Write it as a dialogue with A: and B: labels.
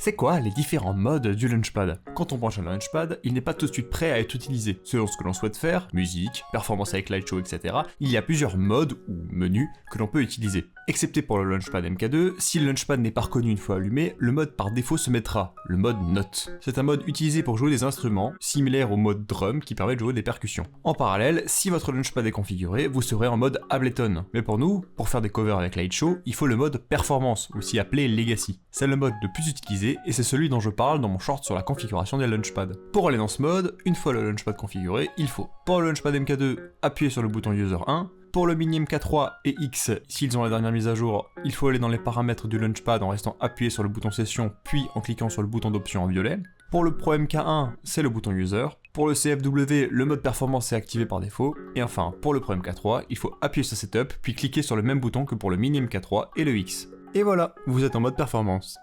A: C'est quoi les différents modes du Launchpad? Quand on branche un Launchpad, il n'est pas tout de suite prêt à être utilisé. Selon ce que l'on souhaite faire, musique, performance avec Lightshow, etc., il y a plusieurs modes ou menus que l'on peut utiliser. Excepté pour le Launchpad MK2, si le Launchpad n'est pas reconnu une fois allumé, le mode par défaut se mettra, le mode Note. C'est un mode utilisé pour jouer des instruments, similaire au mode Drum qui permet de jouer des percussions. En parallèle, si votre Launchpad est configuré, vous serez en mode Ableton. Mais pour nous, pour faire des covers avec Lightshow, il faut le mode Performance, aussi appelé Legacy. C'est le mode le plus utilisé et c'est celui dont je parle dans mon short sur la configuration des Launchpads. Pour aller dans ce mode, une fois le Launchpad configuré, il faut, pour le Launchpad MK2, appuyer sur le bouton User 1, pour le Mini MK3 et X, s'ils ont la dernière mise à jour, il faut aller dans les paramètres du Launchpad en restant appuyé sur le bouton Session, puis en cliquant sur le bouton d'option en violet. Pour le Pro MK1, c'est le bouton User. Pour le CFW, le mode Performance est activé par défaut. Et enfin, pour le Pro MK3, il faut appuyer sur Setup, puis cliquer sur le même bouton que pour le Mini MK3 et le X. Et voilà, vous êtes en mode Performance.